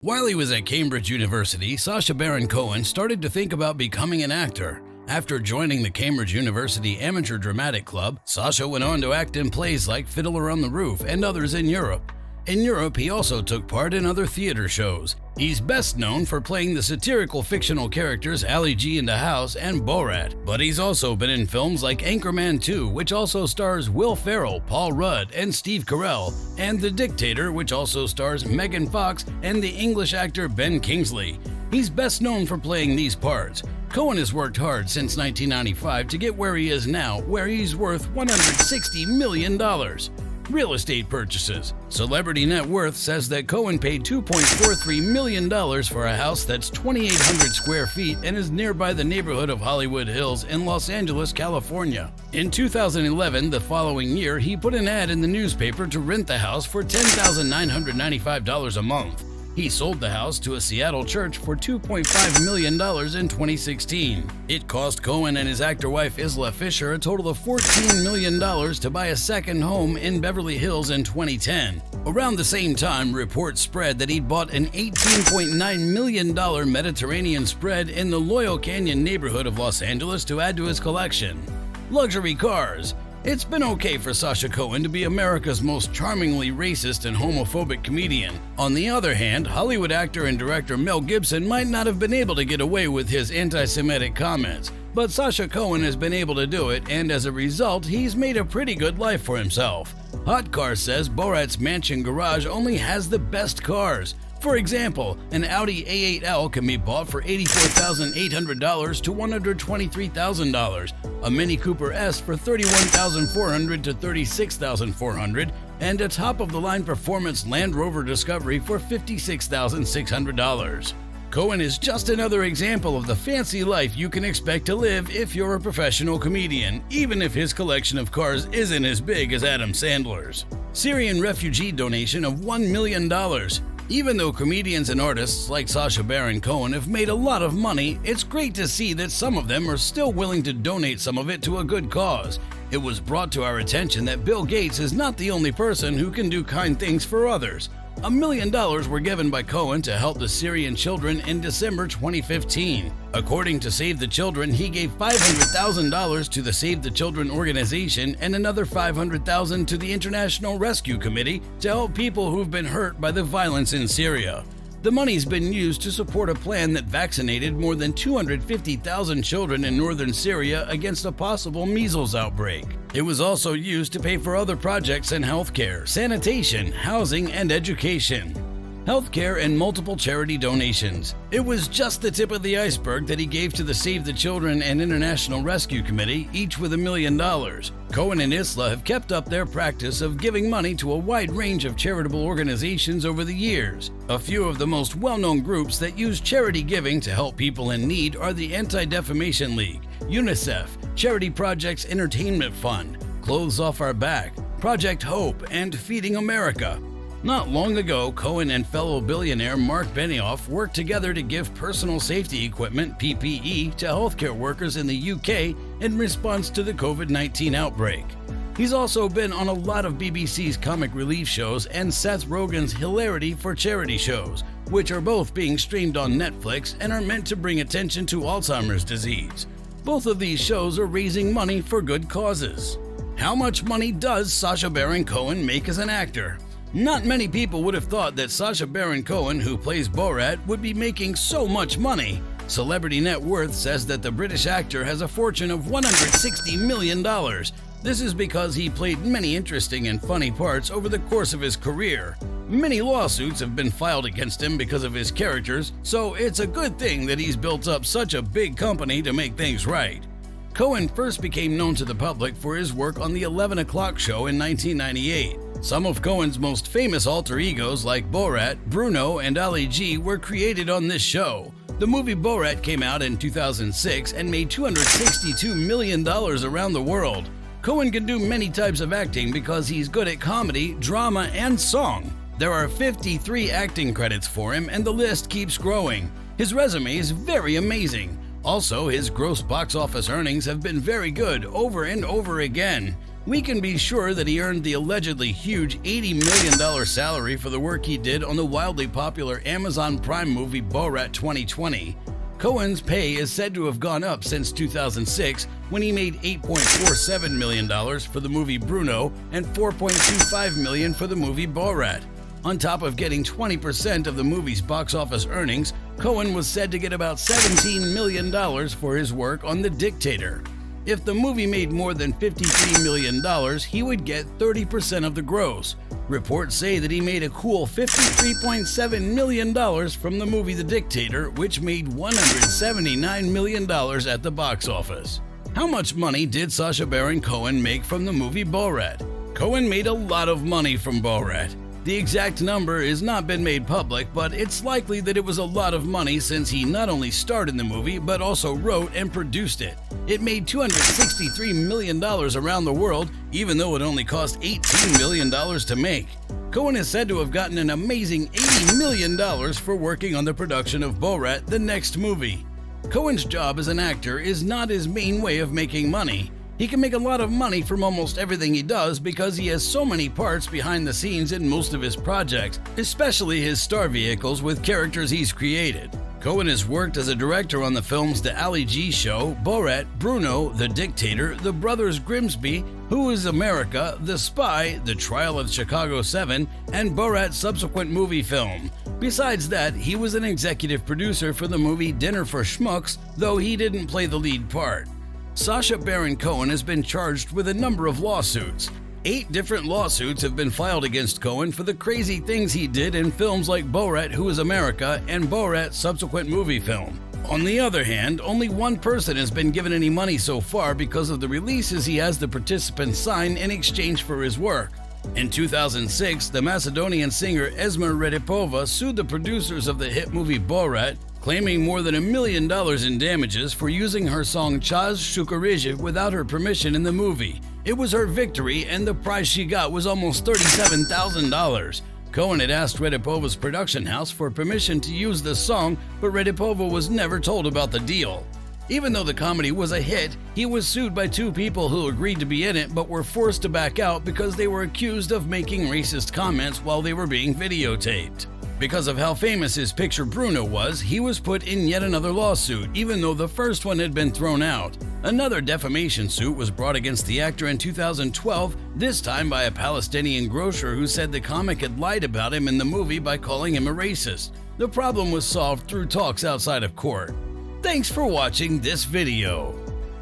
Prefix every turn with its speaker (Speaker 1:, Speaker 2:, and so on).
Speaker 1: While he was at Cambridge University, Sacha Baron Cohen started to think about becoming an actor. After joining the Cambridge University Amateur Dramatic Club, Sacha went on to act in plays like Fiddler on the Roof and others in Europe. In Europe, he also took part in other theater shows. He's best known for playing the satirical fictional characters Ali G in Indahouse and Borat, but he's also been in films like Anchorman 2, which also stars Will Ferrell, Paul Rudd, and Steve Carrell, and The Dictator, which also stars Megan Fox and the English actor Ben Kingsley. He's best known for playing these parts. Cohen has worked hard since 1995 to get where he is now, where he's worth $160 million. Real estate purchases. Celebrity Net Worth says that Cohen paid $2.43 million for a house that's 2,800 square feet and is nearby the neighborhood of Hollywood Hills in Los Angeles, California. In 2011, the following year, he put an ad in the newspaper to rent the house for $10,995 a month. He sold the house to a Seattle church for $2.5 million in 2016. It cost Cohen and his actor wife Isla Fisher a total of $14 million to buy a second home in Beverly Hills in 2010. Around the same time, reports spread that he'd bought an $18.9 million Mediterranean spread in the Loyal Canyon neighborhood of Los Angeles to add to his collection. Luxury cars. It's been okay for Sacha Cohen to be America's most charmingly racist and homophobic comedian. On the other hand, Hollywood actor and director Mel Gibson might not have been able to get away with his anti-Semitic comments, but Sacha Cohen has been able to do it, and as a result, he's made a pretty good life for himself. Hot Car says Borat's mansion garage only has the best cars. For example, an Audi A8L can be bought for $84,800 to $123,000, a Mini Cooper S for $31,400 to $36,400, and a top-of-the-line performance Land Rover Discovery for $56,600. Cohen is just another example of the fancy life you can expect to live if you're a professional comedian, even if his collection of cars isn't as big as Adam Sandler's. Syrian refugee donation of $1 million. Even though comedians and artists like Sacha Baron Cohen have made a lot of money, it's great to see that some of them are still willing to donate some of it to a good cause. It was brought to our attention that Bill Gates is not the only person who can do kind things for others. $1 million were given by Cohen to help the Syrian children in December 2015. According to Save the Children, he gave $500,000 to the Save the Children organization and another $500,000 to the International Rescue Committee to help people who've been hurt by the violence in Syria. The money's been used to support a plan that vaccinated more than 250,000 children in northern Syria against a possible measles outbreak. It was also used to pay for other projects in healthcare, sanitation, housing, and education. Healthcare and multiple charity donations. It was just the tip of the iceberg that he gave to the Save the Children and International Rescue Committee, each with $1 million. Cohen and Isla have kept up their practice of giving money to a wide range of charitable organizations over the years. A few of the most well-known groups that use charity giving to help people in need are the Anti-Defamation League, UNICEF, Charity Projects Entertainment Fund, Clothes Off Our Back, Project Hope, and Feeding America. Not long ago, Cohen and fellow billionaire Mark Benioff worked together to give personal safety equipment, PPE, to healthcare workers in the UK in response to the COVID-19 outbreak. He's also been on a lot of BBC's comic relief shows and Seth Rogen's Hilarity for Charity shows, which are both being streamed on Netflix and are meant to bring attention to Alzheimer's disease. Both of these shows are raising money for good causes. How much money does Sacha Baron Cohen make as an actor? Not many people would have thought that Sacha Baron Cohen, who plays Borat, would be making so much money. Celebrity Net Worth says that the British actor has a fortune of $160 million. This is because he played many interesting and funny parts over the course of his career. Many lawsuits have been filed against him because of his characters, so it's a good thing that he's built up such a big company to make things right. Cohen first became known to the public for his work on the 11 O'Clock Show in 1998. Some of Cohen's most famous alter egos like Borat, Bruno, and Ali G were created on this show. The movie Borat came out in 2006 and made $262 million around the world. Cohen can do many types of acting because he's good at comedy, drama, and song. There are 53 acting credits for him, and the list keeps growing. His resume is very amazing. Also, his gross box office earnings have been very good over and over again. We can be sure that he earned the allegedly huge $80 million salary for the work he did on the wildly popular Amazon Prime movie Borat 2020. Cohen's pay is said to have gone up since 2006, when he made $8.47 million for the movie Bruno and $4.25 million for the movie Borat. On top of getting 20% of the movie's box office earnings, Cohen was said to get about $17 million for his work on The Dictator. If the movie made more than $53 million, he would get 30% of the gross. Reports say that he made a cool $53.7 million from the movie The Dictator, which made $179 million at the box office. How much money did Sacha Baron Cohen make from the movie Borat? Cohen made a lot of money from Borat. The exact number has not been made public, but it's likely that it was a lot of money since he not only starred in the movie but also wrote and produced it. It made $263 million around the world, even though it only cost $18 million to make. Cohen is said to have gotten an amazing $80 million for working on the production of Borat, the next movie. Cohen's job as an actor is not his main way of making money. He can make a lot of money from almost everything he does because he has so many parts behind the scenes in most of his projects, especially his star vehicles with characters he's created. Cohen has worked as a director on the films The Ali G Show, Borat, Bruno, The Dictator, The Brothers Grimsby, Who is America, The Spy, The Trial of Chicago 7, and Borat's subsequent movie film. Besides that, he was an executive producer for the movie Dinner for Schmucks, though he didn't play the lead part. Sacha Baron Cohen has been charged with a number of lawsuits. 8 different lawsuits have been filed against Cohen for the crazy things he did in films like Borat, Who is America, and Borat's subsequent movie film. On the other hand, only one person has been given any money so far because of the releases he has the participants sign in exchange for his work. In 2006, the Macedonian singer Esma Redipova sued the producers of the hit movie Borat, claiming more than $1 million in damages for using her song Chaz Shukarije without her permission in the movie. It was her victory, and the prize she got was almost $37,000. Cohen had asked Redipova's production house for permission to use the song, but Redipova was never told about the deal. Even though the comedy was a hit, he was sued by 2 people who agreed to be in it but were forced to back out because they were accused of making racist comments while they were being videotaped. Because of how famous his picture Bruno was, he was put in yet another lawsuit, even though the first one had been thrown out. Another defamation suit was brought against the actor in 2012, this time by a Palestinian grocer who said the comic had lied about him in the movie by calling him a racist. The problem was solved through talks outside of court. Thanks for watching this video.